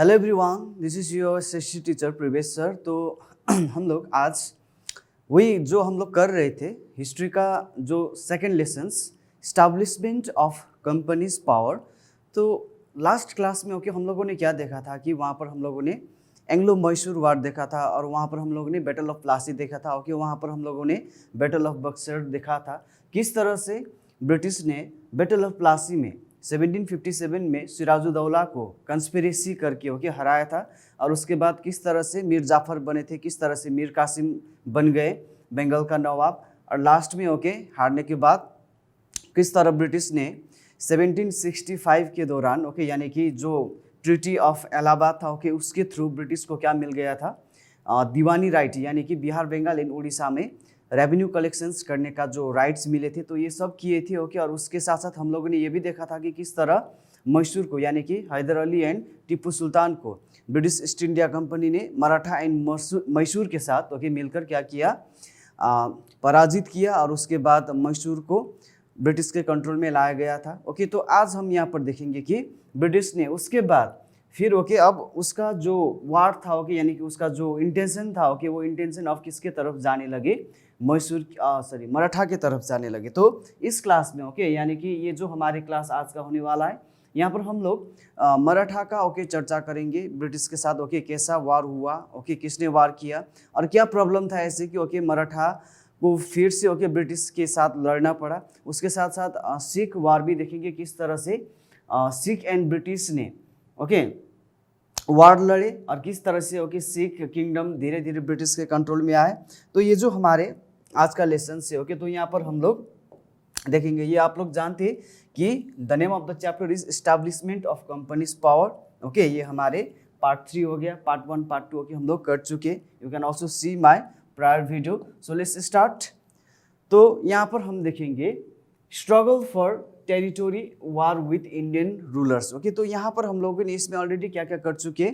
Hello everyone, this is your history teacher प्रवेश sir. तो हम लोग आज वही जो हम लोग कर रहे थे हिस्ट्री का जो second lessons establishment of companies power. तो लास्ट क्लास में हम लोगों ने क्या देखा था कि वहाँ पर हम लोगों ने एंग्लो मैसूर वार देखा था और वहाँ पर हम लोगों ने बैटल ऑफ प्लासी देखा था। वहाँ पर हम लोगों ने बैटल ऑफ बक्सर देखा था। किस तरह से ब्रिटिश ने बैटल ऑफ प्लासी में 1757 में सिराजुद्दौला को कंस्पिरेसी करके हराया था। और उसके बाद किस तरह से मीर जाफर बने थे, किस तरह से मीर कासिम बन गए बंगाल का नवाब। और लास्ट में हारने के बाद किस तरह ब्रिटिश ने 1765 के दौरान यानी कि जो ट्रीटी ऑफ इलाहाबाद था उसके थ्रू ब्रिटिश को क्या मिल गया था, दीवानी राइट, यानी कि बिहार, बंगाल एंड उड़ीसा में रेवेन्यू कलेक्शंस करने का जो राइट्स मिले थे। तो ये सब किए थे और उसके साथ साथ हम लोगों ने ये भी देखा था कि किस तरह मैसूर को यानी कि हैदर अली एंड टीपू सुल्तान को ब्रिटिश ईस्ट इंडिया कंपनी ने मराठा एंड मैसूर के साथ मिलकर क्या किया, पराजित किया और उसके बाद मैसूर को ब्रिटिश के कंट्रोल में लाया गया था। तो आज हम यहाँ पर देखेंगे कि ब्रिटिश ने उसके बाद फिर अब उसका जो वार था यानी कि उसका जो इंटेंशन था वो इंटेंशन ऑफ किसके तरफ जाने लगे, मराठा के तरफ जाने लगे। तो इस क्लास में यानी कि ये जो हमारे क्लास आज का होने वाला है, यहाँ पर हम लोग मराठा का चर्चा करेंगे, ब्रिटिश के साथ कैसा वार हुआ, किसने वार किया और क्या प्रॉब्लम था ऐसे कि मराठा को फिर से ब्रिटिश के साथ लड़ना पड़ा। उसके साथ साथ सिख वार भी देखेंगे, किस तरह से सिख एंड ब्रिटिश ने वार लड़े और किस तरह से सिख किंगडम धीरे धीरे ब्रिटिश के कंट्रोल में आए। तो ये जो हमारे आज का लेसन से तो यहाँ पर हम लोग देखेंगे, ये आप लोग जानते हैं कि the name of the chapter is establishment of companies power. ये हमारे पार्ट 3 हो गया। पार्ट 1 पार्ट 2 हम लोग कर चुके। You can also see my prior video. So let's start. तो यहाँ पर हम देखेंगे struggle for territory war with Indian rulers. तो यहाँ पर हम लोगों ने इसमें ऑलरेडी क्या क्या कर चुके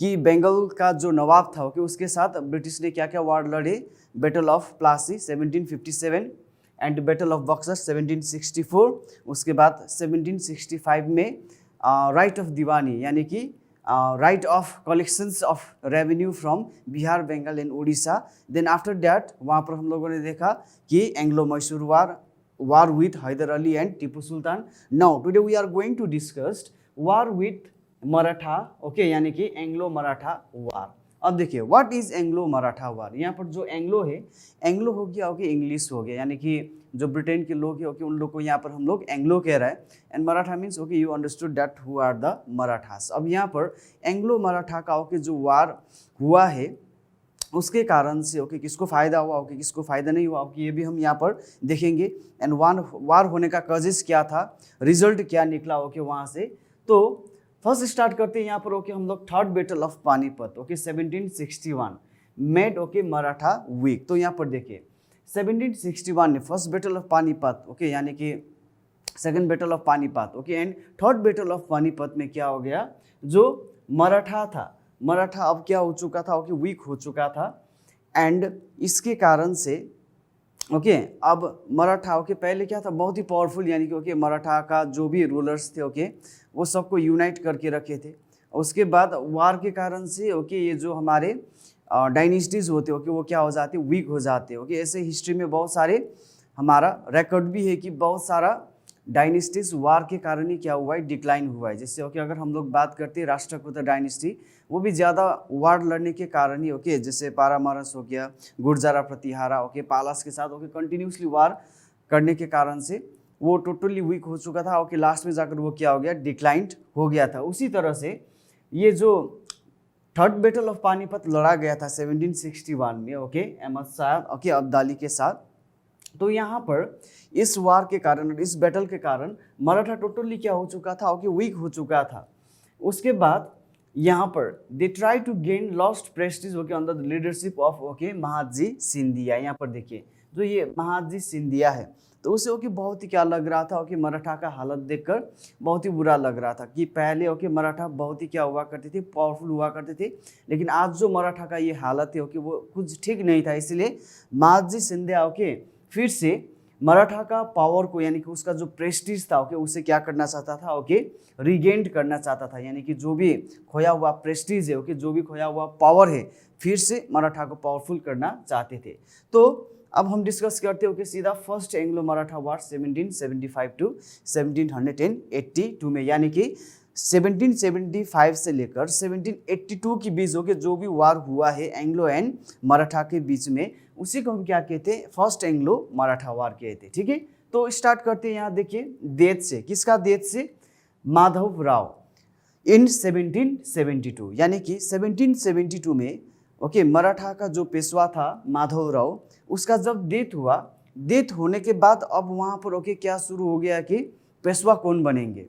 कि बंगाल का जो नवाब था उसके साथ ब्रिटिश ने क्या क्या वार लड़े, battle of Plassey 1757 and battle of Buxar 1764। उसके बाद 1765 में राइट ऑफ दीवानी यानी कि right of collections of revenue from Bihar, Bengal and Orissa. Then after that वहाँ पर हम लोगों ने देखा कि Anglo Mysore war with Hyder Ali and Tipu Sultan. Now today we are going to discuss war with Maratha, यानी कि एंग्लो मराठा वार। अब देखिए व्हाट इज एंग्लो मराठा वार। यहाँ पर जो एंग्लो है, एंग्लो हो गया इंग्लिश हो गया, यानी कि जो ब्रिटेन के लोग हैं उन लोग को यहाँ पर हम लोग एंग्लो कह रहे हैं। And Maratha means you understood that who are the Marathas. अब यहाँ पर एंग्लो मराठा का जो वार हुआ है उसके कारण से किसको फ़ायदा हुआ, किसको फ़ायदा नहीं हुआ, ये भी हम यहाँ पर देखेंगे। एंड वार होने का कजेस क्या था, रिजल्ट क्या निकला वहाँ से। तो फर्स्ट स्टार्ट करते हैं यहाँ पर हम लोग third battle of Panipat 1761 made Maratha weak. तो यहाँ पर देखिए 1761 ने फर्स्ट बैटल ऑफ पानीपत यानी कि second battle of Panipat and third battle of Panipat में क्या हो गया, जो मराठा था, मराठा अब क्या हो चुका था वीक हो चुका था। एंड इसके कारण से अब मराठा पहले क्या था, बहुत ही पावरफुल, यानी कि मराठा का जो भी रूलर्स थे वो सबको यूनाइट करके रखे थे। उसके बाद वार के कारण से ये जो हमारे डायनेस्टीज होते वो क्या हो जाते, वीक हो जाते। ऐसे हिस्ट्री में बहुत सारे हमारा रिकॉर्ड भी है कि बहुत सारा डायनेस्टीज वार के कारण ही क्या हुआ है, डिक्लाइन हुआ है। जैसे अगर हम लोग बात करते हैं राष्ट्रकूट डायनेस्टी, वो भी ज़्यादा वार लड़ने के कारण ही जैसे पारामारस हो गया, गुर्जारा प्रतिहारा पालास के साथ कंटिन्यूसली वार करने के कारण से वो टोटली वीक हो चुका था। लास्ट में जाकर वो क्या हो गया, डिक्लाइंड हो गया था। उसी तरह से ये जो थर्ड बैटल ऑफ पानीपत लड़ा गया था 1761 में अहमद शाह अब्दाली के साथ। तो यहाँ पर इस वार के कारण और इस बैटल के कारण मराठा टोटली क्या हो चुका था वीक हो चुका था। उसके बाद यहाँ पर they try to gain lost prestige under the leadership of Mahadji Scindia. यहाँ पर देखिए जो ये महादजी सिंधिया है तो उसे बहुत ही क्या लग रहा था मराठा का हालत देखकर बहुत ही बुरा लग रहा था कि पहले मराठा बहुत ही क्या हुआ करते थे, पावरफुल हुआ करते थे, लेकिन आज जो मराठा का ये हालत है वो कुछ ठीक नहीं था। इसलिए महादजी सिंधिया फिर से मराठा का पावर को यानी कि उसका जो प्रेस्टीज था ओके उसे क्या करना चाहता था ओके रिगेंड करना चाहता था, यानी कि जो भी खोया हुआ प्रेस्टीज है ओके जो भी खोया हुआ पावर है फिर से मराठा को पावरफुल करना चाहते थे। तो अब हम डिस्कस करते हैं ओके सीधा first Anglo Maratha war 1775 to 1782 में, यानी कि 1775 से लेकर 1782 के बीच ओके जो भी वार हुआ है एंग्लो एंड मराठा के बीच में उसी को हम क्या कहते हैं फर्स्ट एंग्लो मराठा वार कहते हैं। ठीक है, तो स्टार्ट करते हैं। यहाँ देखिए डेथ से, किसका डेथ से? माधव राव इन 1772, यानी कि 1772 में ओके मराठा का जो पेशवा था माधव राव उसका जब डेथ हुआ, डेथ होने के बाद अब वहाँ पर ओके क्या शुरू हो गया कि पेशवा कौन बनेंगे,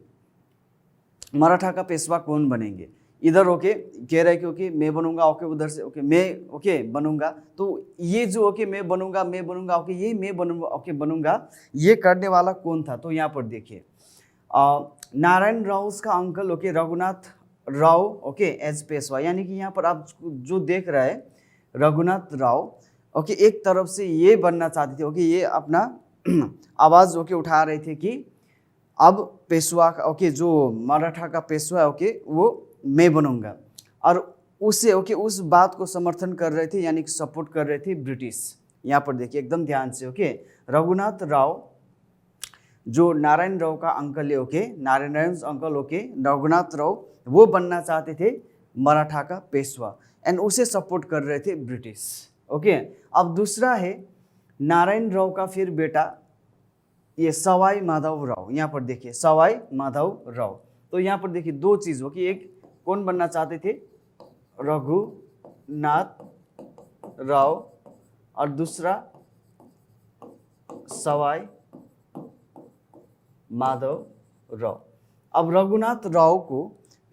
मराठा का पेशवा कौन बनेंगे। इधर ओके कह रहे कि ओके मैं बनूंगा ओके, उधर से ओके मैं ओके बनूंगा, तो ये जो ओके मैं बनूंगा ओके ये मैं बनूंगा ओके बनूंगा, ये करने वाला कौन था? तो यहाँ पर देखिए नारायण राव का uncle okay Raghunath Rao okay as Peshwa, यानी कि यहाँ पर आप जो देख रहे हैं रघुनाथ राव ओके एक तरफ से ये बनना चाहते थे ओके, ये अपना आवाज़ ओके उठा रहे थे कि अब पेशवा ओके जो मराठा का पेशवा ओके वो मैं बनूंगा, और उससे ओके उस बात को समर्थन कर रहे थे यानी कि सपोर्ट कर रहे थे ब्रिटिश। यहाँ पर देखिए एकदम ध्यान से ओके रघुनाथ राव जो नारायण राव का अंकल है okay, Narayan uncle okay Raghunath Rao वो बनना चाहते थे मराठा का पेशवा एंड उसे सपोर्ट कर रहे थे ब्रिटिश ओके। अब दूसरा है नारायण राव का फिर बेटा ये सवाई माधव राव, यहाँ पर देखिए सवाई माधव राव, तो यहाँ पर देखिए दो चीज़ हो कि एक कौन बनना चाहते थे रघुनाथ राव और दूसरा सवाई माधव राव। अब रघुनाथ राव को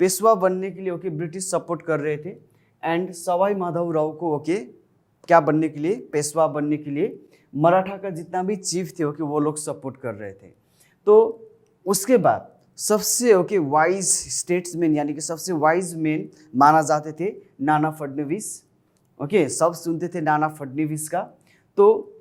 पेशवा बनने के लिए ओके ब्रिटिश सपोर्ट कर रहे थे एंड सवाई माधव राव को ओके क्या बनने के लिए पेशवा बनने के लिए मराठा का जितना भी चीफ थे ओके वो लोग सपोर्ट कर रहे थे। तो उसके बाद सबसे ओके वाइज स्टेट्समैन यानी कि सबसे वाइज मैन माना जाते थे नाना फडणवीस ओके, सब सुनते थे नाना फडणवीस का, तो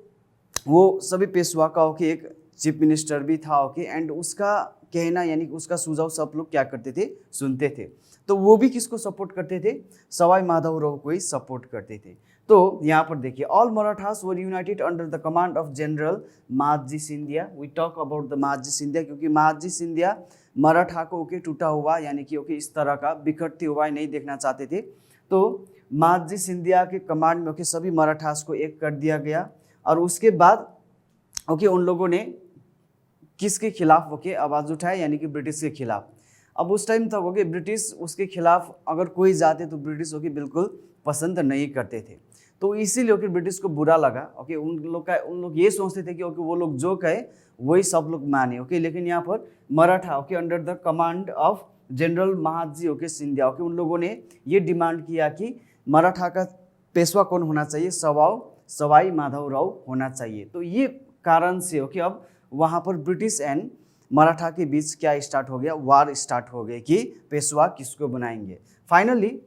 वो सभी पेशवा का ओके एक चीफ मिनिस्टर भी था ओके एंड उसका कहना यानी कि उसका सुझाव सब लोग क्या करते थे सुनते थे। तो वो भी किसको सपोर्ट करते थे? सवाई माधव राव को ही सपोर्ट करते थे। तो यहाँ पर देखिए all Marathas were united under the command of general Mahadji Scindia. We talk about the Mahadji Scindia क्योंकि महादजी सिंधिया मराठा को ओके टूटा हुआ यानी कि ओके इस तरह का बिखरते हुआ नहीं देखना चाहते थे। तो महादजी सिंधिया के कमांड में ओके सभी मराठास को एक कर दिया गया और उसके बाद ओके उन लोगों ने किसके खिलाफ ओके आवाज़ उठाए यानी कि ब्रिटिश के खिलाफ। अब उस टाइम तक ओके ब्रिटिश उसके खिलाफ अगर कोई जाते तो ब्रिटिश ओके बिल्कुल पसंद नहीं करते थे, तो इसीलिए ओके ब्रिटिश को बुरा लगा ओके। उन लोग ये सोचते थे कि ओके वो लोग जो कहे वही सब लोग माने ओके, लेकिन यहाँ पर Maratha okay under the command of general Mahadji okay Scindia okay उन लोगों ने ये डिमांड किया कि मराठा का पेशवा कौन होना चाहिए? सवाई माधव राव होना चाहिए। तो ये कारण से ओके अब वहाँ पर ब्रिटिश एंड मराठा के बीच क्या स्टार्ट हो गया? वार स्टार्ट हो गए कि पेशवा किसको बनाएंगे। फाइनली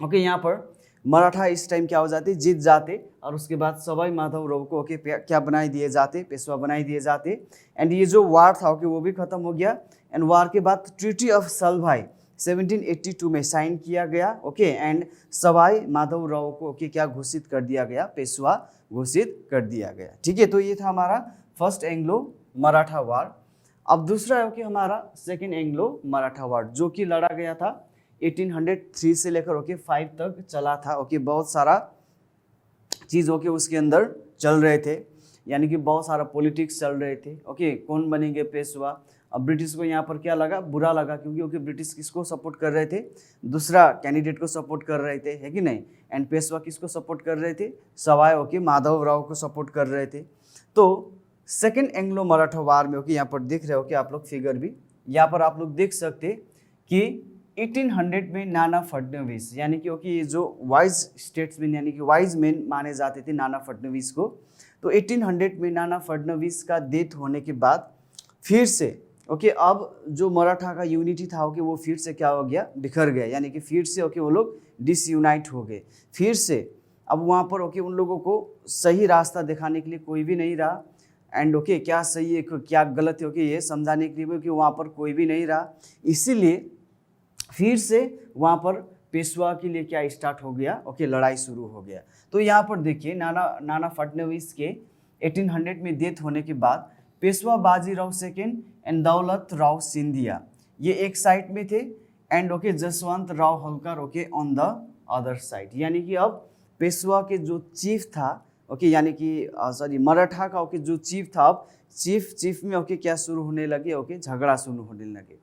ओके यहाँ पर मराठा इस टाइम क्या हो जाते? जीत जाते और उसके बाद सवाई माधव राव को ओके क्या बनाई दिए जाते? पेशवा बनाई दिए जाते एंड ये जो वार था ओके वो भी खत्म हो गया एंड वार के बाद ट्रीटी ऑफ सलभाई 1782 में साइन किया गया ओके एंड सवाई माधव राव को ओके क्या घोषित कर दिया गया? पेशवा घोषित कर दिया गया। ठीक है, तो ये था हमारा फर्स्ट एंग्लो मराठा वार। अब दूसरा है कि हमारा सेकेंड एंग्लो मराठा वार जो कि लड़ा गया था 1803 से लेकर ओके 5 तक चला था ओके। बहुत सारा चीज़ ओके उसके अंदर चल रहे थे यानी कि बहुत सारा पॉलिटिक्स चल रहे थे ओके। कौन बनेंगे पेशवा? अब ब्रिटिश को यहाँ पर क्या लगा? बुरा लगा क्योंकि ओके ब्रिटिश किसको सपोर्ट कर रहे थे? दूसरा कैंडिडेट को सपोर्ट कर रहे थे, है कि नहीं? एंड पेशवा किसको सपोर्ट कर रहे थे? सवाई ओके माधव राव को सपोर्ट कर रहे थे। तो सेकेंड एंग्लो मराठा वार में ओके यहाँ पर देख रहे हो कि आप लोग फिगर भी यहाँ पर आप लोग देख सकते कि 1800 में नाना फडणवीस यानी कि ओके ये जो वाइज स्टेट्समैन यानी कि वाइज मैन माने जाते थे नाना फडणवीस को, तो 1800 में नाना फडणवीस का डेथ होने के बाद फिर से ओके अब जो मराठा का यूनिटी था ओके वो फिर से क्या हो गया? बिखर गया यानी कि फिर से ओके वो लोग डिसयूनाइट हो गए फिर से। अब वहाँ पर ओके उन लोगों को सही रास्ता दिखाने के लिए कोई भी नहीं रहा एंड ओके क्या सही है क्या गलत है ओके ये समझाने के लिए कि वहाँ पर कोई भी नहीं रहा, इसीलिए फिर से वहाँ पर पेशवा के लिए क्या स्टार्ट हो गया ओके लड़ाई शुरू हो गया। तो यहाँ पर देखिए नाना फडणवीस के 1800 में डेथ होने के बाद पेशवा बाजीराव सेकेंड एंड दौलत राव सिंधिया ये एक साइड में थे and okay Jaswant Rao Holkar okay on the other side, यानी कि अब पेशवा के जो चीफ था ओके यानी कि सॉरी मराठा का ओके जो चीफ था, अब चीफ में ओके क्या शुरू होने लगे ओके झगड़ा शुरू होने लगे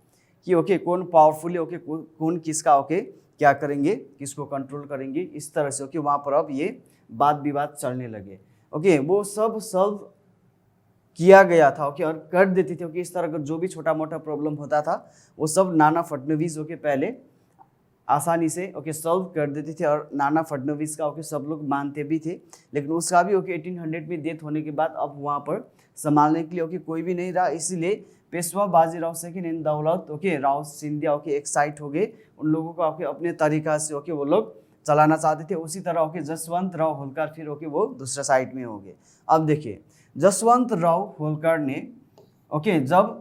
कि ओके कौन पावरफुल है ओके कौन किसका ओके क्या करेंगे किसको कंट्रोल करेंगे, इस तरह से ओके वहाँ पर अब ये वाद विवाद चलने लगे ओके। वो सब किया गया था ओके और कर देते थे ओके, इस तरह का जो भी छोटा मोटा प्रॉब्लम होता था वो सब नाना फडणवीस ओके पहले आसानी से ओके सॉल्व कर देते थे और नाना फडणवीस का ओके सब लोग मानते भी थे। लेकिन उसका भी ओके 1800 में डेथ होने के बाद अब वहाँ पर संभालने के लिए ओके कोई भी नहीं रहा, इसीलिए पेशवा बाजीराव सेकेंड एंड दौलत ओके राव सिंधिया ओके एक साइड हो गए, उन लोगों को ओके अपने तरीका से ओके वो लोग चलाना चाहते थे। उसी तरह ओके जसवंत राव होलकर फिर ओके वो दूसरा साइड में हो गए। अब देखिए जसवंत राव होलकर ने ओके जब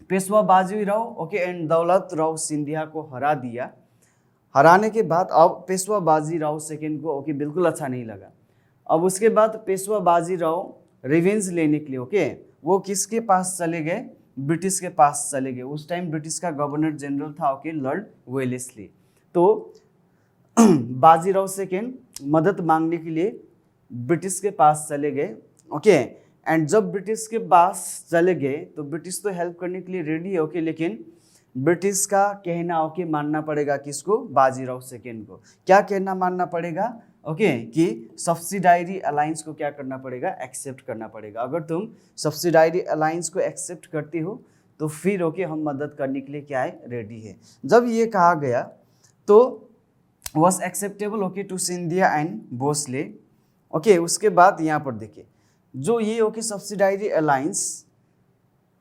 पेशवा बाजीराव ओके एंड दौलत राव सिंधिया को हरा दिया, हराने के बाद अब पेशवा बाजीराव सेकेंड को ओके बिल्कुल अच्छा नहीं लगा। अब उसके बाद पेशवा बाजीराव रिवेंज लेने के लिए ओके वो किसके पास चले गए, ब्रिटिश के पास चले गए। उस टाइम ब्रिटिश का गवर्नर जनरल था ओके लॉर्ड वेलेस्ली। तो बाजीराव सेकेंड मदद मांगने के लिए ब्रिटिश के पास चले गए ओके एंड जब ब्रिटिश के पास चले गए तो ब्रिटिश तो हेल्प करने के लिए रेडी है ओके, लेकिन ब्रिटिश का कहना ओके मानना पड़ेगा किसको, बाजीराव सेकेंड को। क्या कहना मानना पड़ेगा ओके कि सब्सिडायरी अलायंस को क्या करना पड़ेगा, एक्सेप्ट करना पड़ेगा। अगर तुम सब्सिडायरी अलायंस को एक्सेप्ट करती हो तो फिर ओके हम मदद करने के लिए क्या है रेडी है। जब ये कहा गया तो was acceptable okay to Scindia and Bhonsle okay. उसके बाद यहाँ पर देखिए जो ये ओके सब्सिडायरी अलायंस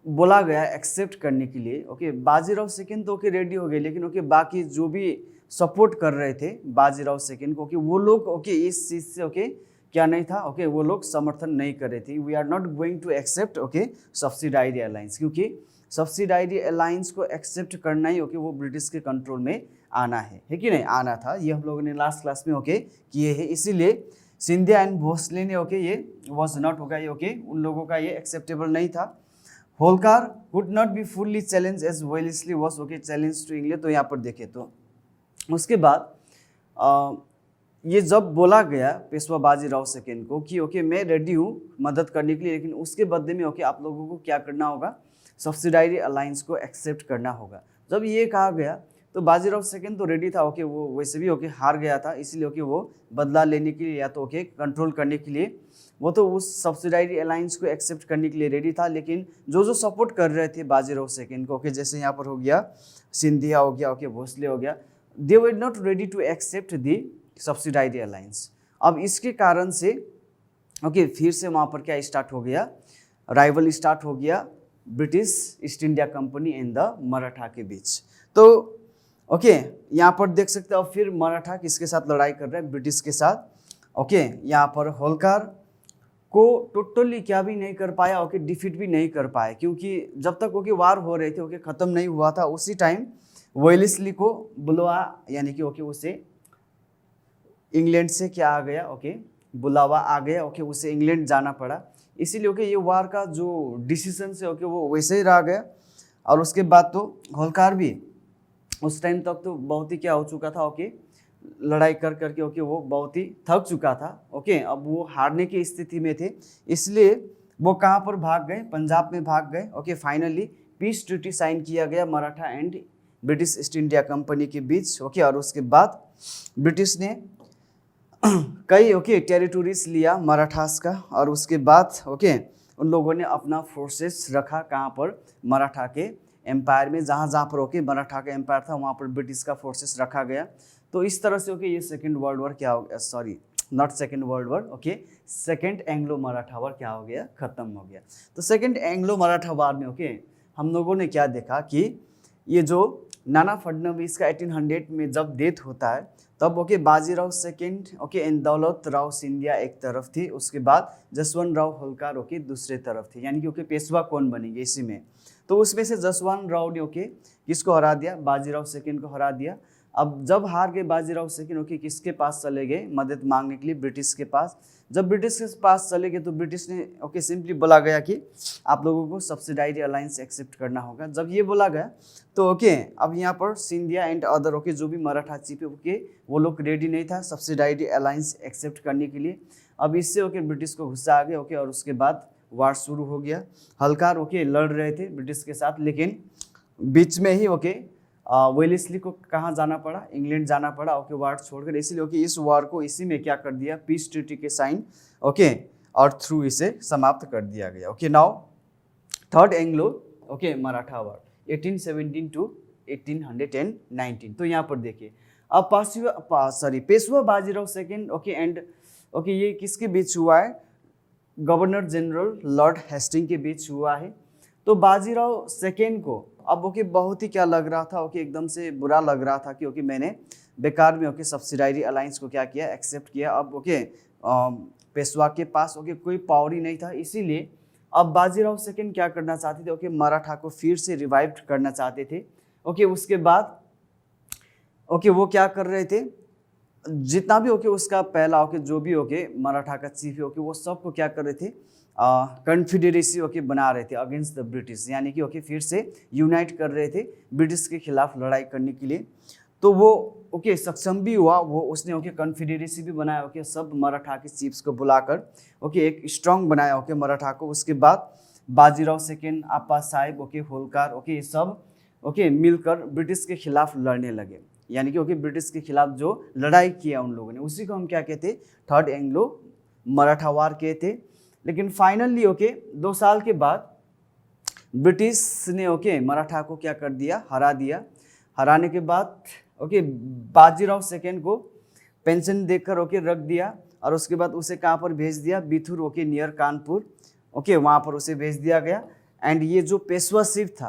बोला गया एक्सेप्ट करने के लिए ओके, बाजीराव सेकेंड तो ओके रेडी हो गए, लेकिन ओके बाकी जो भी सपोर्ट कर रहे थे बाजीराव सेकेंड को ओके वो लोग ओके इस चीज़ से ओके क्या नहीं था ओके वो लोग समर्थन नहीं कर रहे थे। We are not going to accept okay subsidiary alliance, क्योंकि सब्सिडायरी अलायंस को एक्सेप्ट करना ही ओके वो ब्रिटिश के कंट्रोल में आना है कि नहीं, आना था। ये हम लोगों ने लास्ट क्लास में ओके किए हैं, इसीलिए सिंधिया एंड भोसले ने ओके ये वॉज नॉट होगा ये ओके उन लोगों का ये एक्सेप्टेबल नहीं था। Holkar could not be fully challenge as Wellesley was okay challenge to England. तो यहाँ पर देखें तो उसके बाद ये जब बोला गया पेशवा बाजीराव सेकेंड को कि ओके मैं रेडी हूँ मदद करने के लिए, लेकिन उसके बदले में ओके आप लोगों को क्या करना होगा, सब्सिडायरी अलायंस को एक्सेप्ट करना होगा। जब ये कहा गया तो बाजीराव सेकेंड तो रेडी था ओके, वो वैसे भी ओके हार गया था, इसलिए ओके वो बदला लेने के लिए या तो ओके कंट्रोल करने के लिए वो तो उस सब्सिडायरी अलायंस को एक्सेप्ट करने के लिए रेडी था। लेकिन जो सपोर्ट कर रहे थे बाजीराव सेकेंड को ओके, जैसे यहाँ पर हो गया सिंधिया हो गया ओके भोसले हो गया, they were not ready to accept the subsidiary alliance. अब इसके कारण से ओके फिर से वहाँ पर क्या स्टार्ट हो गया, राइवल स्टार्ट हो गया British East India company and the Maratha के बीच। तो ओके यहाँ पर देख सकते हो फिर मराठा किसके साथ लड़ाई कर रहा है, ब्रिटिश के साथ ओके। यहाँ पर होलकर को टोटली क्या भी नहीं कर पाया ओके, डिफीट भी नहीं कर पाया, क्योंकि जब तक ओके वार हो रहे थे ओके ख़त्म नहीं हुआ था, उसी टाइम वेलेस्ली को बुलावा यानी कि ओके उसे इंग्लैंड से क्या आ गया ओके बुलावा आ गया ओके, उसे इंग्लैंड जाना पड़ा। इसीलिए ओके ये वार का जो डिसीजन से ओके वो वैसे ही रह गया। और उसके बाद तो होलकर भी उस टाइम तक तो बहुत ही क्या हो चुका था ओके, लड़ाई कर करके ओके वो बहुत ही थक चुका था ओके, अब वो हारने की स्थिति में थे, इसलिए वो कहाँ पर भाग गए, पंजाब में भाग गए okay. Finally peace treaty sign किया गया Maratha and British East India Company के बीच ओके। और उसके बाद ब्रिटिश ने कई ओके टेरिटोरीज लिया मराठास का, और उसके बाद ओके उन लोगों ने अपना फोर्सेस रखा कहाँ पर, मराठा के एम्पायर में, जहाँ जहाँ पर ओके मराठा का एम्पायर था वहाँ पर ब्रिटिश का फोर्सेस रखा गया। तो इस तरह से ओके ये सेकेंड वर्ल्ड वॉर क्या हो गया, sorry not second world war okay, second Anglo Maratha war क्या हो गया, खत्म हो गया। तो सेकेंड एंग्लो मराठा वॉर में ओके हम लोगों ने क्या देखा कि ये जो नाना फडणवीस का 1800 में जब डेथ होता है तब okay Bajirao second okay and दौलत राव सिंधिया एक तरफ थी, उसके बाद जसवंत राव होलकर ओके दूसरे तरफ थी, यानी कि ओके पेशवा कौन बनेंगे इसी में। तो उसमें से जसवंत राव ने ओके किसको हरा दिया, बाजीराव सेकेंड को हरा दिया। अब जब हार गए बाजीराव सेकेंड ओके किसके पास चले गए, मदद मांगने के लिए ब्रिटिश के पास। जब ब्रिटिश के पास चले गए तो ब्रिटिश ने ओके सिंपली बोला गया कि आप लोगों को सब्सिडाइज अलायंस एक्सेप्ट करना होगा। जब ये बोला गया तो ओके अब यहाँ पर सिंधिया एंड अदर ओके जो भी मराठा चीफ है ओके वो लोग रेडी नहीं था सब्सिडाइज अलायंस एक्सेप्ट करने के लिए। अब इससे ओके ब्रिटिश को गुस्सा आ गया ओके और उसके बाद वार शुरू हो गया। हल्कार ओके लड़ रहे थे ब्रिटिश के साथ, लेकिन बीच में ही ओके वेलेस्ली को कहाँ जाना पड़ा, इंग्लैंड जाना पड़ा ओके वार छोड़कर। इसलिए ओके इस वार को इसी में क्या कर दिया, पीस ट्रीटी के साइन ओके और थ्रू इसे समाप्त कर दिया गया। Okay now third Anglo okay Maratha war 1817 to 1819। तो यहाँ पर देखिए अब Peshwa Bajirao second okay and okay ये किसके बीच हुआ है, गवर्नर जनरल लॉर्ड हेस्टिंग के बीच हुआ है। तो बाजीराव सेकेंड को अब ओके बहुत ही क्या लग रहा था ओके एकदम से बुरा लग रहा था कि ओके मैंने बेकार में ओके सब्सिडाइरी अलायंस को क्या किया, एक्सेप्ट किया। अब ओके पेशवा के पास ओके कोई पावर ही नहीं था, इसीलिए अब बाजीराव सेकेंड क्या करना चाहते थे ओके मराठा को फिर से रिवाइव करना चाहते थे। ओके उसके बाद ओके वो क्या कर रहे थे, जितना भी ओके उसका पहला ओके जो भी ओके मराठा का चीफ है ओके वो सबको क्या कर रहे थे, कन्फेडरेसी ओके बना रहे थे अगेंस्ट द ब्रिटिश, यानी कि ओके फिर से यूनाइट कर रहे थे ब्रिटिश के खिलाफ लड़ाई करने के लिए। तो वो ओके सक्षम भी हुआ, वो उसने ओके कन्फेडरेसी भी बनाया ओके सब मराठा के चीफ्स को बुलाकर ओके एक स्ट्रॉन्ग बनाया ओके मराठा को। उसके बाद बाजीराव सेकेंड, आपा साहिब ओके होलकर ओके ये सब ओके मिलकर ब्रिटिश के खिलाफ लड़ने लगे, यानी कि ओके ब्रिटिश के खिलाफ जो लड़ाई किया उन लोगों ने उसी को हम क्या कहते, थर्ड एंग्लो मराठा वार कहते। लेकिन फाइनली ओके 2 साल के बाद ब्रिटिश ने ओके मराठा को क्या कर दिया, हरा दिया। हराने के बाद ओके बाजीराव सेकेंड को पेंशन देकर ओके रख दिया और उसके बाद उसे कहाँ पर भेज दिया, बिथुर ओके नियर कानपुर ओके वहाँ पर उसे भेज दिया गया। एंड ये जो पेशवाशिप था,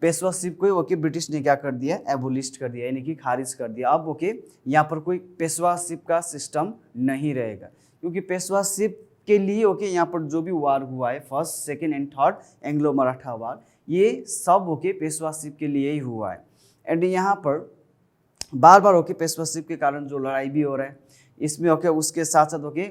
पेशवाशिप को ओके ब्रिटिश ने क्या कर दिया, एबोलिस्ट कर दिया, यानी कि खारिज कर दिया। अब ओके यहाँ पर कोई पेशवाशिप का सिस्टम नहीं रहेगा, क्योंकि पेशवाशिप के लिए ओके यहाँ पर जो भी वार हुआ है first second and third Anglo Maratha war ये सब ओके पेशवाशिप के लिए ही हुआ है। एंड यहाँ पर बार बार ओके पेशवाशिप के कारण जो लड़ाई भी हो रहा है इसमें ओके उसके साथ साथ ओके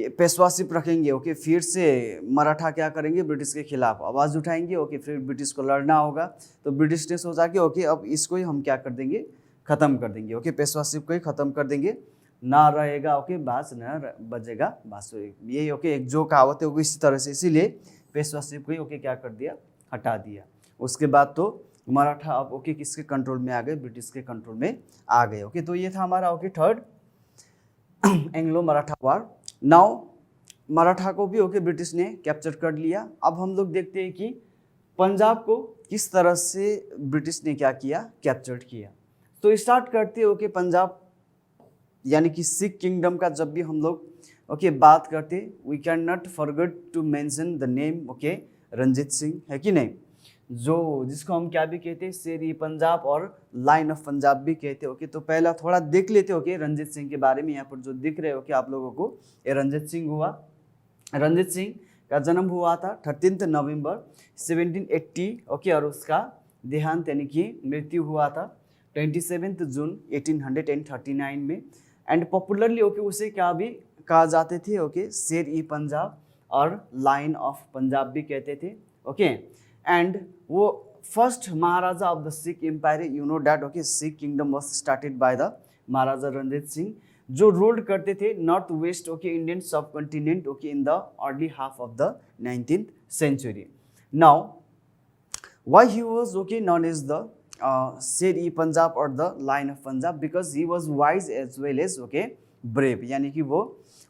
पेशवाशिप रखेंगे ओके फिर से मराठा क्या करेंगे, ब्रिटिश के खिलाफ आवाज़ उठाएंगे ओके फिर ब्रिटिश को लड़ना होगा। तो ब्रिटिश ने सोचा कि ओके अब इसको ही हम क्या कर देंगे, ख़त्म कर देंगे ओके पेशवाशिप को ही ख़त्म कर देंगे, ना रहेगा ओके बास न बजेगा बांसुरी, यही ओके एक जो कहावत है वो इसी तरह से, इसीलिए पेशवाशिप को ही ओके क्या कर दिया, हटा दिया। उसके बाद तो मराठा अब ओके किसके कंट्रोल में आ गए, ब्रिटिश के कंट्रोल में आ गए ओके। तो ये था हमारा ओके थर्ड एंग्लो मराठा वार। नाउ मराठा को भी ओके ब्रिटिश ने कैप्चर कर लिया। अब हम लोग देखते हैं कि पंजाब को किस तरह से ब्रिटिश ने क्या किया, कैप्चर किया। तो स्टार्ट करते हैं ओके पंजाब यानी कि सिख किंगडम का जब भी हम लोग ओके बात करते we can not forget to mention the name okay Ranjit Singh, है कि नहीं, जो जिसको हम क्या भी कहते हैं, शेर ई पंजाब और लाइन ऑफ पंजाब भी कहते ओके। तो पहला थोड़ा देख लेते ओके रंजीत सिंह के बारे में। यहाँ पर जो दिख रहे ओके आप लोगों को, ये रंजीत सिंह हुआ। रंजीत सिंह का जन्म हुआ था 13 नवंबर 1780 ओके और उसका देहांत यानी कि मृत्यु हुआ था 27 जून 1839 में। एंड पॉपुलरली ओके उसे क्या भी कहा जाते थे ओके, शेर ई पंजाब और लाइन ऑफ पंजाब भी कहते थे ओके। एंड वो first maharaja of the Sikh empire, you know that okay Sikh kingdom was started by the maharaja Ranjit Singh, जो रूल्ड करते थे north west okay Indian subcontinent okay in the early half of the 19th century. Now why he was okay known as the Sher-e-Punjab or the Lion of Punjab, because he was wise as well as okay brave, यानी कि वो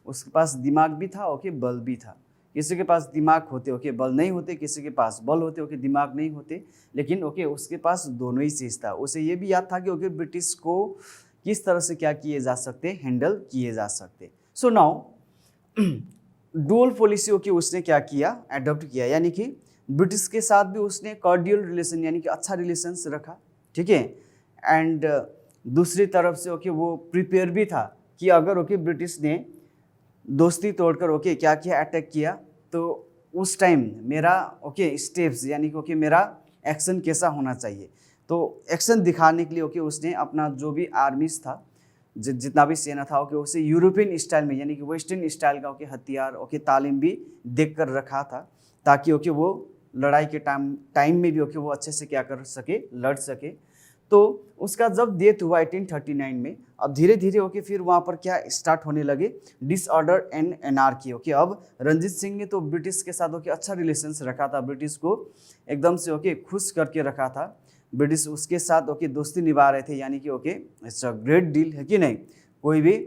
उसके पास दिमाग भी था okay बल भी था। किसी के पास दिमाग होते ओके बल नहीं होते, किसी के पास बल होते ओके दिमाग नहीं होते, लेकिन ओके उसके पास दोनों ही चीज़ था। उसे ये भी याद था कि ओके ब्रिटिश को किस तरह से क्या किए जा सकते, हैंडल किए जा सकते। So now dual policy okay उसने क्या किया, एडॉप्ट किया, यानी कि ब्रिटिश के साथ भी उसने कॉर्डियल रिलेशन यानी कि अच्छा रिलेशंस रखा, ठीक है। एंड दूसरी तरफ से ओके वो प्रिपेयर भी था कि अगर ओके ब्रिटिश ने दोस्ती तोड़कर ओके क्या किया, अटैक किया, तो उस टाइम मेरा ओके स्टेप्स यानी कि ओके मेरा एक्शन कैसा होना चाहिए। तो एक्शन दिखाने के लिए ओके उसने अपना जो भी आर्मीज था, जितना भी सेना था ओके उसे यूरोपियन स्टाइल में यानी कि वेस्टर्न स्टाइल का ओके हथियार ओके तालीम भी देख कर रखा था, ताकि ओके वो लड़ाई के टाइम में भी ओके वो अच्छे से क्या कर सके, लड़ सके। तो उसका जब डेथ हुआ 1839 में, अब धीरे धीरे ओके फिर वहाँ पर क्या स्टार्ट होने लगे, डिसऑर्डर एंड एनार्की। ओके अब रंजीत सिंह ने तो ब्रिटिश के साथ ओके अच्छा रिलेशंस रखा था, ब्रिटिश को एकदम से ओके खुश करके रखा था, ब्रिटिश उसके साथ ओके दोस्ती निभा रहे थे, यानी कि okay it's a great deal, है कि नहीं। कोई भी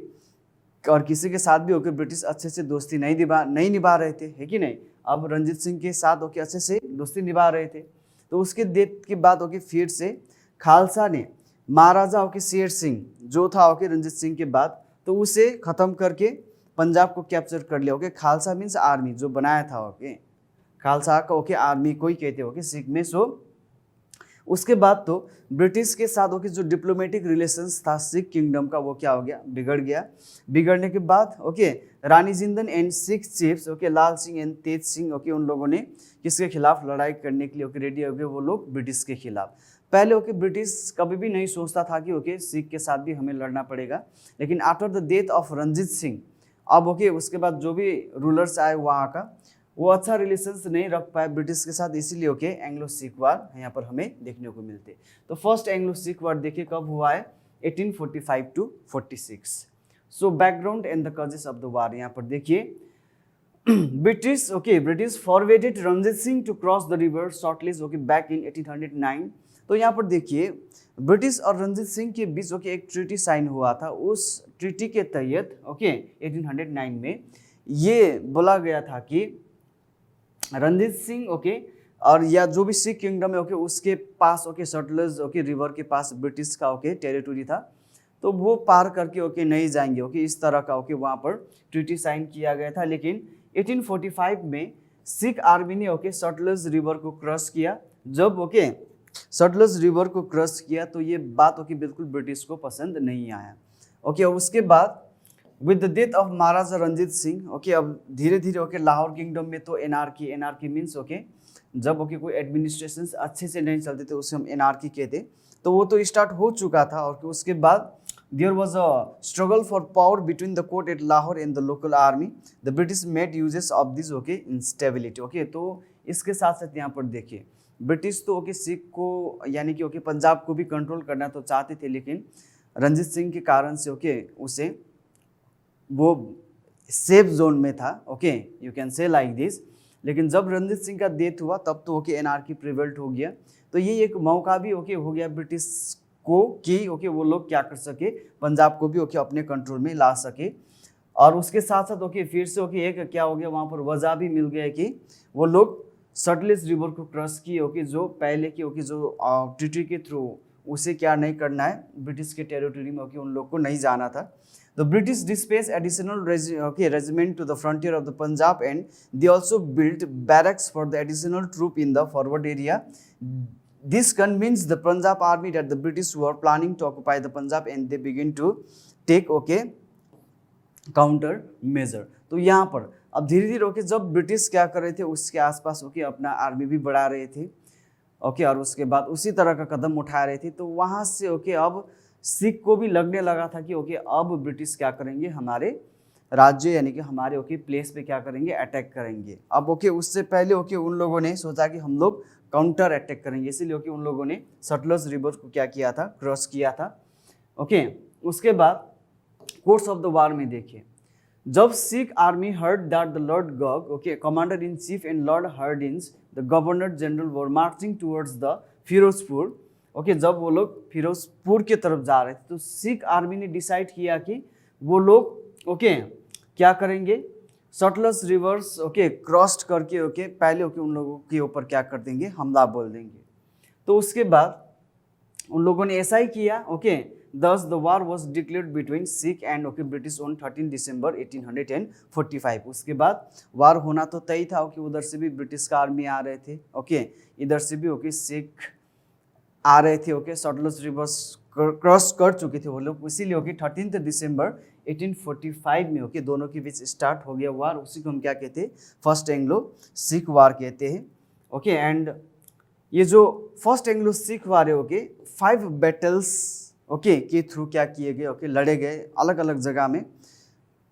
और किसी के साथ भी ओके ब्रिटिश अच्छे से दोस्ती नहीं निभा रहे थे, है कि नहीं। अब रंजीत सिंह के साथ ओके अच्छे से दोस्ती निभा रहे थे। तो उसके डेथ के बाद ओके फिर से खालसा ने महाराजा ओके शेर सिंह जो था ओके रंजीत सिंह के बाद, तो उसे ख़त्म करके पंजाब को कैप्चर कर लिया। ओके खालसा मीन्स आर्मी जो बनाया था, ओके खालसा का ओके आर्मी को ही कहते ओके सिख में। सो उसके बाद तो ब्रिटिश के साथ ओके जो डिप्लोमेटिक रिलेशंस था सिख किंगडम का, वो क्या हो गया, बिगड़ गया। बिगड़ने के बाद okay Rani Jindan and Sikh chiefs okay Lal Singh and Tej Singh okay उन लोगों ने किसके खिलाफ लड़ाई करने के लिए ओके रेडी हो गए, वो लोग ब्रिटिश के खिलाफ। पहले ओके ब्रिटिश कभी भी नहीं सोचता था कि ओके सिख के साथ भी हमें लड़ना पड़ेगा, लेकिन after the death of Ranjit Singh अब ओके उसके बाद जो भी रूलर्स आए वहाँ का, वो अच्छा रिलेशंस नहीं रख पाए ब्रिटिश के साथ, इसीलिए ओके एंग्लो सिख वार यहाँ पर हमें देखने को मिलते। तो फर्स्ट एंग्लो सिख वार देखिए कब हुआ है, 1845 to 46। So background and the causes of the war यहाँ पर देखिए। British forwarded Ranjit Singh to cross the river shortlist okay back in 1809। तो यहाँ पर देखिए ब्रिटिश और रंजीत सिंह के बीच ओके एक ट्रीटी साइन हुआ था। उस ट्रीटी के तहत ओके 1809 में ये बोला गया था कि रंजीत सिंह ओके और या जो भी सिख किंगडम है ओके उसके पास ओके सटलर्स ओके रिवर के पास ब्रिटिश का ओके टेरिटोरी था, तो वो पार करके ओके नहीं जाएंगे। ओके इस तरह का ओके वहाँ पर ट्रीटी साइन किया गया था। लेकिन 1845 में सिख आर्मी ने ओके सटलर्स रिवर को क्रॉस किया। जब ओके सटलर्स रिवर को क्रॉस किया तो ये बात ओके बिल्कुल ब्रिटिश को पसंद नहीं आया। ओके उसके बाद with the death of Maharaja Ranjit Singh okay अब धीरे धीरे ओके लाहौर किंगडम में तो एनार्की मीन्स ओके जब ओके कोई एडमिनिस्ट्रेशन अच्छे से नहीं चलते थे उसे हम एनार्की कहते, तो वो तो स्टार्ट हो चुका था। और उसके बाद there was a struggle for power between the court at Lahore and the local army. The British made uses of this okay instability. Okay तो इसके साथ साथ यहाँ पर देखिए ब्रिटिश तो ओके सिख को यानी कि ओके पंजाब को भी कंट्रोल करना तो चाहते थे, लेकिन रंजीत सिंह के कारण से ओके उसे वो सेफ जोन में था। Okay you can say like this. लेकिन जब रंजीत सिंह का डेथ हुआ तब तो ओके एनार्की प्रिवेल्ट हो गया। तो ये एक मौका भी ओके हो गया ब्रिटिश को कि ओके वो लोग क्या कर सके, पंजाब को भी ओके अपने कंट्रोल में ला सके। और उसके साथ साथ ओके फिर से ओके एक क्या हो गया, वहाँ पर वजह भी मिल गया कि वो लोग सटलेज रिवर को क्रॉस किए ओके जो पहले की ओके जो ट्रीटी के थ्रू उसे क्या नहीं करना है, ब्रिटिश के टेरिटरी में ओके उन लोग को नहीं जाना था। The British dispatched additional regiment to the frontier of the Punjab, and they also built barracks for the additional troop in the forward area. This convinced the Punjab army that the British were planning to occupy the Punjab, and they began to take counter measure. तो यहाँ पर अब धीरे धीरे okay जब British क्या कर रहे थे उसके आसपास ओके अपना आर्मी भी बढ़ा रहे थे ओके और उसके बाद उसी तरह का कदम उठा रहे थे। तो वहाँ से ओके अब सिख को भी लगने लगा था कि ओके अब ब्रिटिश क्या करेंगे, हमारे राज्य यानी कि हमारे ओके प्लेस पे क्या करेंगे, अटैक करेंगे। अब ओके उससे पहले ओके उन लोगों ने सोचा कि हम लोग काउंटर अटैक करेंगे, इसीलिए ओके उन लोगों ने सटलर्स रिवर को क्या किया था, क्रॉस किया था। ओके उसके बाद कोर्स ऑफ द वार में देखिए, जब Sikh army heard that the Lord Gough okay commander in chief and Lord Hardinge the governor general were marching towards the Firozpur. Okay जब वो लोग फिरोजपुर की तरफ जा रहे थे तो सिख आर्मी ने डिसाइड किया कि वो लोग ओके क्या करेंगे, सटलस रिवर्स ओके क्रॉस करके ओके पहले ओके उन लोगों के ऊपर क्या कर देंगे, हमला बोल देंगे। तो उसके बाद उन लोगों ने ऐसा ही किया। Okay thus the war was declared between Sikh and okay British on 13 दिसंबर 1845। उसके बाद वार होना तो तय था ओके, उधर से भी ब्रिटिश का आर्मी आ रहे थे ओके, इधर से भी ओके सिख आ रहे थे ओके, सटलज रिवर्स क्रॉस कर चुके थे वो लोग, इसीलिए ओके 13 दिसंबर 1845 में ओके दोनों के बीच स्टार्ट हो गया वार। उसी को हम क्या कहते हैं, फर्स्ट एंग्लो सिख वार कहते हैं ओके। एंड ये जो फर्स्ट एंग्लो सिख वार है ओके 5 बैटल्स ओके के थ्रू क्या किए गए ओके, लड़े गए अलग अलग जगह में।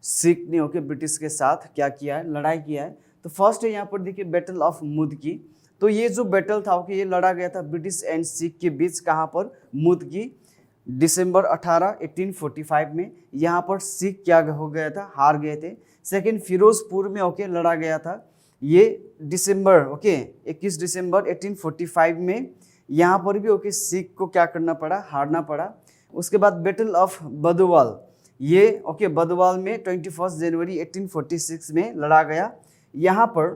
सिख ने ओके ब्रिटिश के साथ क्या किया है, लड़ाई किया है। तो फर्स्ट है यहाँ पर देखिए बैटल ऑफ मुदकी। तो ये जो बैटल था ओके ये लड़ा गया था ब्रिटिश एंड सिख के बीच, कहाँ पर, मुदकी, दिसंबर 18 1845 में। यहाँ पर सिख क्या हो गया था, हार गए थे। सेकंड फिरोजपुर में ओके लड़ा गया था, ये दिसंबर ओके 21 दिसंबर 1845 में। यहाँ पर भी ओके सिख को क्या करना पड़ा, हारना पड़ा। उसके बाद बैटल ऑफ बदवाल, ये ओके बदवाल में 21 जनवरी 1846 में लड़ा गया। यहाँ पर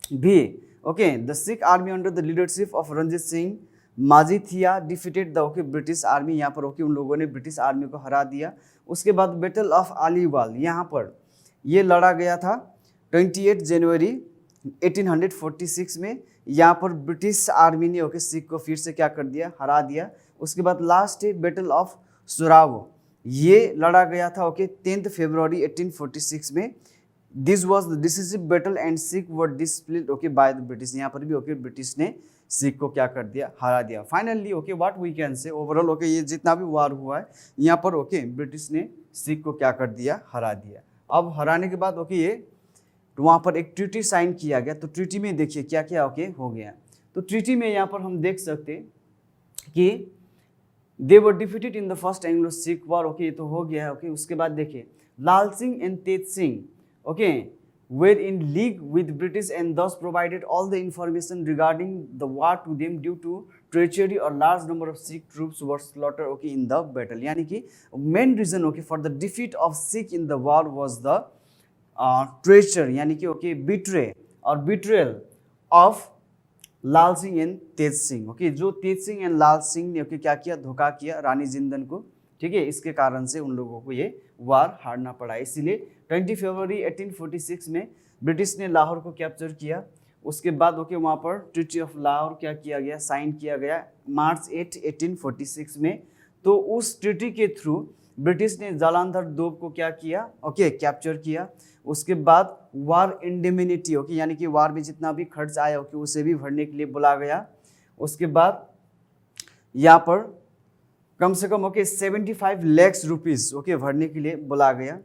भी okay the Sikh army under the leadership of Ranjit Singh Majithia defeated the okay British army. यहाँ पर ओके उन लोगों ने ब्रिटिश आर्मी को हरा दिया। उसके बाद बैटल ऑफ अलीवाल, यहाँ पर ये लड़ा गया था 28 जनवरी 1846 में। यहाँ पर ब्रिटिश आर्मी ने ओके सिख को फिर से क्या कर दिया, हरा दिया। उसके बाद लास्ट है बैटल ऑफ सुरावो, ये लड़ा गया था ओके 10 फरवरी 1846 में। This was the decisive battle and Sikh were displayed okay by the British. यहाँ पर भी ओके ब्रिटिश ने सिख को क्या कर दिया, हरा दिया। Finally okay what we can say overall okay ये जितना भी वार हुआ है यहाँ पर ओके ब्रिटिश ने सिख को क्या कर दिया, हरा दिया। अब हराने के बाद ओके ये तो वहाँ पर एक ट्रीटी साइन किया गया। तो ट्रीटी में देखिए क्या क्या ओके हो गया। तो ट्रीटी में यहाँ पर हम देख सकते कि they were defeated in the first Anglo Sikh war okay, ये तो हो गया है ओके। उसके बाद देखिए Lal Singh and Tej Singh okay were in league with British and thus provided all the information regarding the war to them. Due to treachery or large number of Sikh troops were slaughtered okay in the battle। यानी कि main reason okay for the defeat of Sikh in the war was the treachery यानी कि okay betray और betrayal of Lal Singh and Tej Singh okay. जो तेज Singh and लाल सिंह ने okay क्या किया, धोखा किया रानी जिंदन को, ठीक है। इसके कारण से उन लोगों को ये वार हारना पड़ा। इसीलिए 20 फरवरी 1846 में ब्रिटिश ने लाहौर को कैप्चर किया। उसके बाद ओके वहाँ पर ट्रीटी ऑफ लाहौर क्या किया गया, साइन किया गया मार्च 8 1846 में। तो उस ट्रीटी के थ्रू ब्रिटिश ने जालंधर दोब को क्या किया ओके, कैप्चर किया। उसके बाद वार इंडेमिनिटी ओके यानी कि वार में जितना भी खर्च आया ओके उसे भी भरने के लिए बुला गया। उसके बाद यहाँ पर कम से कम ओके 75 लाख रुपीस ओके भरने के लिए बुला गया।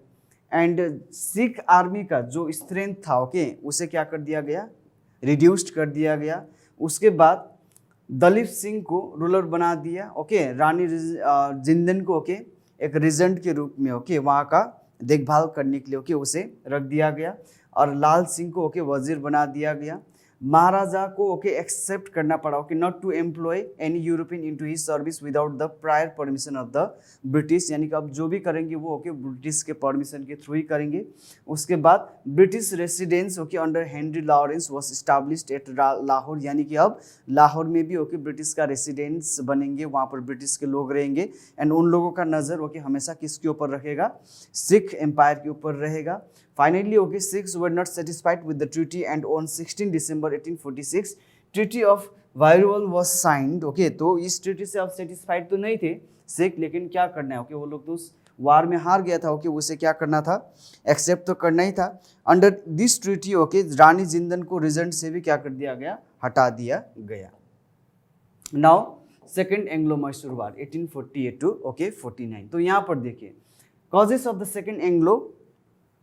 एंड सिख आर्मी का जो स्ट्रेंथ था ओके उसे क्या कर दिया गया, रिड्यूस्ड कर दिया गया। उसके बाद दलीप सिंह को रूलर बना दिया ओके, रानी जिंदन को ओके एक रिजेंट के रूप में ओके वहाँ का देखभाल करने के लिए ओके उसे रख दिया गया। और लाल सिंह को ओके वजीर बना दिया गया। महाराजा को ओके एक्सेप्ट करना पड़ा okay not to employ any European into his service without the prior permission of the British. यानी कि अब जो भी करेंगे वो ओके ब्रिटिश के परमिशन के थ्रू ही करेंगे। उसके बाद British residence okay under Henry Lawrence was established at Lahore. यानी कि अब लाहौर में भी ओके ब्रिटिश का रेसिडेंस बनेंगे, वहाँ पर ब्रिटिश के लोग रहेंगे। एंड उन लोगों का नज़र ओके हमेशा किसके ऊपर रखेगा, सिख एम्पायर के ऊपर रहेगा। Finally, okay, Sikhs were not satisfied with the treaty, and on 16 December 1846, Treaty of Vairol was signed. Okay, तो इस treaty से अब satisfied तो नहीं थे सिख, लेकिन क्या करना है ओके वो लोग तो उस वार में हार गया था ओके, उसे क्या करना था, एक्सेप्ट तो करना ही था। Under this treaty okay Rani जिंदन को रिजेंट से भी क्या कर दिया गया, हटा दिया गया। Now second Anglo Mysore war 1848 to okay 49। तो यहाँ पर देखिए causes of the second Anglo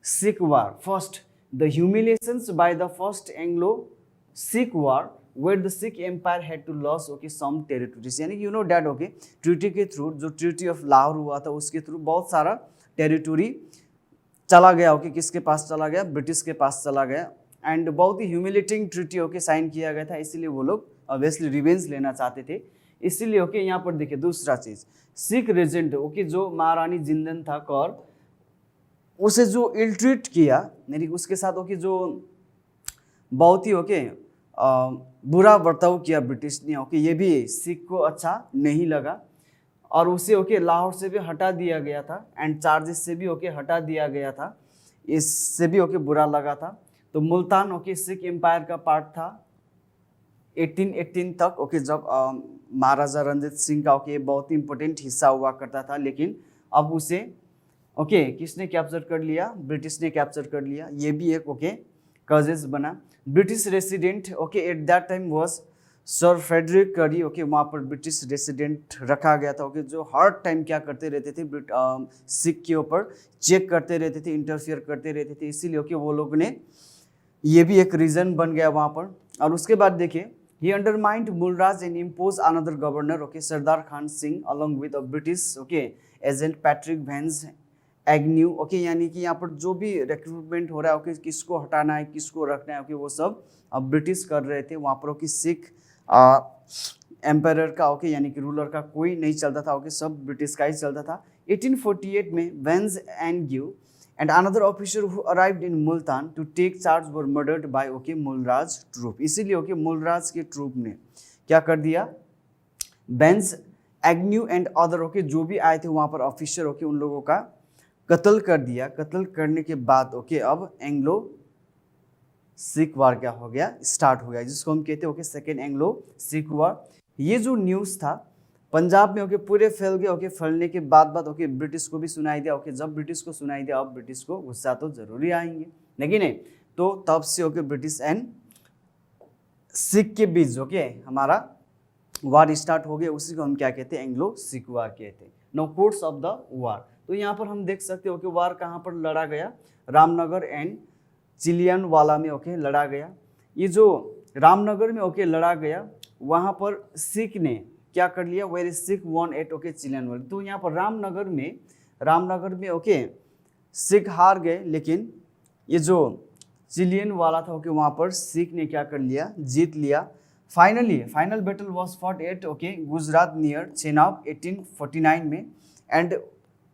Sikh war. First, the humiliations by the first Anglo-Sikh war, where the Sikh Empire had to lose okay some territories. यानी कि you know that okay treaty के through जो treaty of Lahore हुआ था उसके through बहुत सारा territory चला गया ओके, किसके पास चला गया, ब्रिटिश के पास चला गया। एंड बहुत ही ह्यूमिलेटिंग ट्रीटी ओके साइन किया गया था, इसीलिए वो लोग ऑब्वियसली रिवेंज लेना चाहते थे। इसीलिए ओके यहाँ पर देखिए दूसरा चीज सिख रेजेंट ओके जो महारानी जिंदन था कौर, उसे जो इल ट्रीट किया यानी उसके साथ ओके जो बहुत ही ओके बुरा बर्ताव किया ब्रिटिश ने ओके, ये भी सिख को अच्छा नहीं लगा। और उसे ओके लाहौर से भी हटा दिया गया था एंड चार्जेस से भी ओके हटा दिया गया था, इससे भी ओके बुरा लगा था। तो मुल्तान ओके सिख एम्पायर का पार्ट था 1818 तक ओके, जब महाराजा रंजीत सिंह का ओके बहुत ही इंपॉर्टेंट हिस्सा हुआ करता था, लेकिन अब उसे ओके किसने कैप्चर कर लिया, ब्रिटिश ने कैप्चर कर लिया। ये भी एक ओके कजेस बना। British resident okay at that time was Sir Frederick Currie okay, वहाँ पर ब्रिटिश रेसिडेंट रखा गया था ओके, जो हर टाइम क्या करते रहते थे, सिख के ऊपर चेक करते रहते थे, इंटरफियर करते रहते थे, इसीलिए ओके वो लोग ने, ये भी एक रीज़न बन गया वहाँ पर। और उसके बाद देखिए he undermined Mulraj and imposed another governor okay, Sardar Khan Singh along with a British okay agent Patrick Vans Agnew okay, यानी कि यहाँ पर जो भी रिक्रूटमेंट हो रहा है ओके, किसको हटाना है किसको रखना है ओके, वो सब अब ब्रिटिश कर रहे थे वहाँ पर ओके। सिख एम्पायर का ओके यानी कि रूलर का कोई नहीं चलता था ओके, सब ब्रिटिश का ही चलता था। 1848 में Vans and give and another officer who arrived in Multan to take charge were murdered by okay Mulraj troop. इसीलिए ओके मुलराज के ट्रूप ने क्या कर दिया, Vans Agnew and other okay जो भी आए थे वहाँ पर ऑफिसर ओके, उन लोगों का कत्ल कर दिया। कत्ल करने के बाद ओके अब एंग्लो सिख वार क्या हो गया, स्टार्ट हो गया, जिसको हम कहते हैं ओके सेकेंड एंग्लो सिख वार। ये जो न्यूज़ था पंजाब में ओके पूरे फैल गए ओके, फैलने के बाद ओके ब्रिटिश को भी सुनाई दिया ओके। जब ब्रिटिश को सुनाई दिया, अब ब्रिटिश को गुस्सा तो जरूरी आएंगे, लेकिन नहीं, तो तब से ओके ब्रिटिश एंड सिख के बीच ओके हमारा वार स्टार्ट हो गया। उसी को हम क्या कहते हैं, एंग्लो सिख वार कहते हैं। No course of the war, तो यहाँ पर हम देख सकते हो कि वार कहाँ पर लड़ा गया, रामनगर एंड चिलियनवाला में ओके लड़ा गया। ये जो रामनगर में ओके लड़ा गया, वहाँ पर सिख ने क्या कर लिया, very Sikh won at okay Chilianwala. तो यहाँ पर रामनगर में ओके सिख हार गए, लेकिन ये जो चिलियन वाला था ओके वहाँ पर सिख ने क्या कर लिया, जीत लिया। Final battle was fought at okay Gujrat near Chenab 1849 में, एंड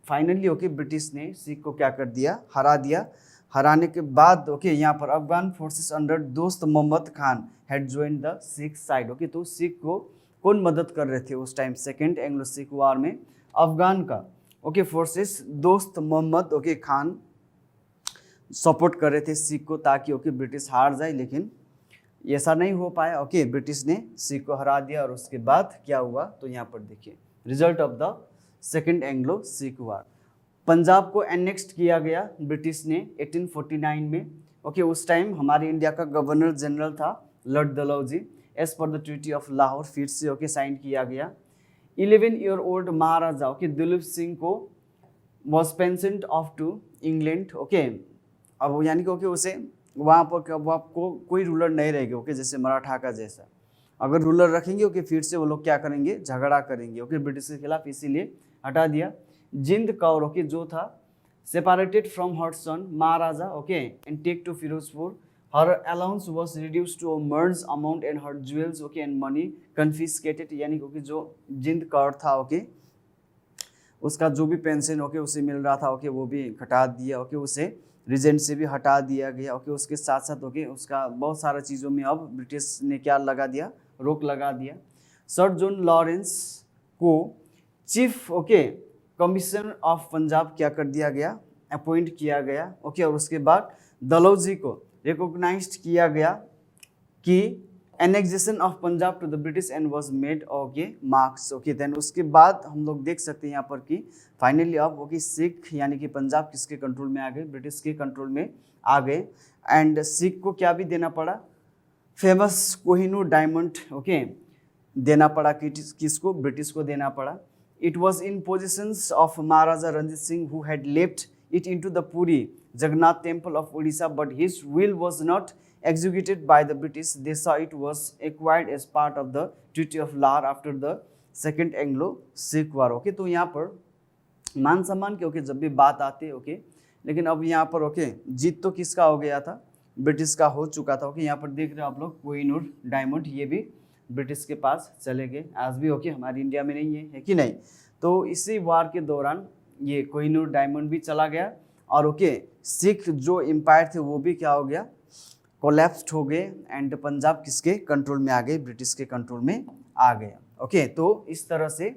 फाइनली ओके ब्रिटिश ने सिख को क्या कर दिया, हरा दिया। हराने के बाद ओके यहाँ पर Afghan forces under Dost Mohammad Khan had join the Sikh side okay. तो सिख को कौन मदद कर रहे थे उस time, second Anglo Sikh war में अफगान का ओके फोर्सेस दोस्त मोहम्मद ओके खान सपोर्ट कर रहे थे सिख को, ताकि ओके ब्रिटिश हार जाए, लेकिन ऐसा नहीं हो पाया ओके। ब्रिटिश ने सिख को हरा दिया, और उसके बाद क्या हुआ, तो यहाँ पर देखिए result of the second Anglo Sikh war. Punjab को एनेक्स्ट किया गया ब्रिटिश ने 1849 में ओके। उस टाइम हमारे इंडिया का गवर्नर जनरल था Lord Dalhousie, as per the treaty of Lahore फिर से ओके साइन किया गया। 11 year old maharaja okay Dilip Singh को was pensioned off to England okay. अब यानी कि ओके उसे वहाँ पर आपको कोई रूलर नहीं रहेगा ओके, जैसे मराठा का जैसा अगर रूलर रखेंगे ओके, फिर से वो लोग क्या करेंगे, झगड़ा करेंगे ओके ब्रिटिश के खिलाफ, इसीलिए हटा दिया। जिंद कौर ओके जो था separated from her son maharaja okay and take to Ferozepur. Her allowance was reduced to a merge amount and her jewels okay and money confiscated। यानी कि जो जिंद कौर था ओके उसका जो भी पेंशन ओके उसे मिल रहा था ओके वो भी हटा दिया ओके, उसे रिजेंट से भी हटा दिया गया ओके। उसके साथ साथ ओके उसका बहुत सारा चीज़ों में अब ब्रिटिश ने क्या लगा दिया, रोक लगा दिया। सर जॉन लॉरेंस को chief okay commissioner of Punjab क्या कर दिया गया, अपॉइंट किया गया ओके। और उसके बाद डलहौजी को रिकॉग्नाइज्ड किया गया कि annexation of Punjab to the British and was made okay marks okay. Then उसके बाद हम लोग देख सकते हैं यहाँ पर कि फाइनली अब ओके सिख यानी कि पंजाब किसके कंट्रोल में आ गए, ब्रिटिश के कंट्रोल में आ गए। एंड सिख को क्या भी देना पड़ा, फेमस कोहिनूर डायमंड ओके देना पड़ा, किसको, ब्रिटिश को देना पड़ा। It was in positions of Maharaja Ranjit Singh who had left it into the Puri Jagannath temple of Odisha, but his will was not executed by the British. They saw it was acquired as part of the Treaty of Lahore after the Second Anglo-Sikh War. Okay, तो यहाँ पर मान सम्मान के okay जब भी बात आती है ओके, लेकिन अब यहाँ पर ओके जीत तो किसका हो गया था, ब्रिटिश का हो चुका था ओके। यहाँ पर देख रहे हो आप लोग कोहिनूर डायमंड, ये भी ब्रिटिश के पास चले गए, आज भी ओके हमारी इंडिया में नहीं है कि नहीं। तो इसी वार के दौरान ये कोहिनूर डायमंड भी चला गया, और ओके सिख जो एम्पायर थे वो भी क्या हो गया, कोलैप्स्ड हो गए, एंड पंजाब किसके कंट्रोल में आ गए, ब्रिटिश के कंट्रोल में आ गए ओके। तो इस तरह से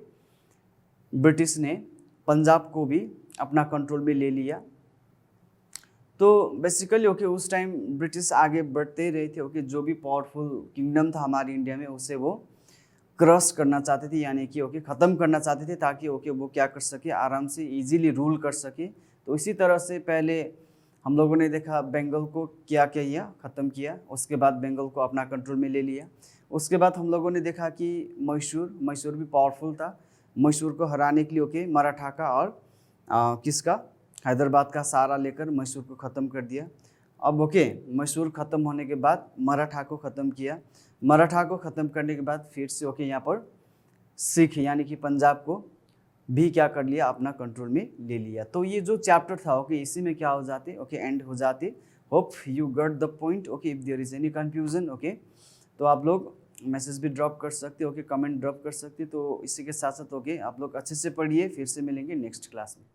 ब्रिटिश ने पंजाब को भी अपना कंट्रोल में ले लिया। तो बेसिकली ओके उस टाइम ब्रिटिश आगे बढ़ते रहे थे। ओके जो भी पावरफुल किंगडम था हमारे इंडिया में उसे वो क्रश करना चाहते थे, यानी कि ओके ख़त्म करना चाहते थे, ताकि ओके वो क्या कर सके, आराम से इजीली रूल कर सके। तो इसी तरह से पहले हम लोगों ने देखा बंगाल को क्या किया, ख़त्म किया। उसके बाद बंगाल को अपना कंट्रोल में ले लिया। उसके बाद हम लोगों ने देखा कि मैसूर भी पावरफुल था। मैसूर को हराने के लिए ओके मराठा का और किसका, हैदराबाद का सहारा लेकर मैसूर को ख़त्म कर दिया। अब ओके मैसूर ख़त्म होने के बाद मराठा को ख़त्म किया। मराठा को ख़त्म करने के बाद फिर से ओके यहाँ पर सिख यानी कि पंजाब को भी क्या कर लिया, अपना कंट्रोल में ले लिया। तो ये जो चैप्टर था ओके इसी में क्या हो जाते ओके एंड हो जाते। Hope you got the point. Okay if there is any confusion okay तो आप लोग मैसेज भी ड्रॉप कर सकते, ओके कमेंट ड्रॉप कर सकते। तो इसी के साथ साथ ओके आप लोग अच्छे से पढ़िए। फिर से मिलेंगे नेक्स्ट क्लास में।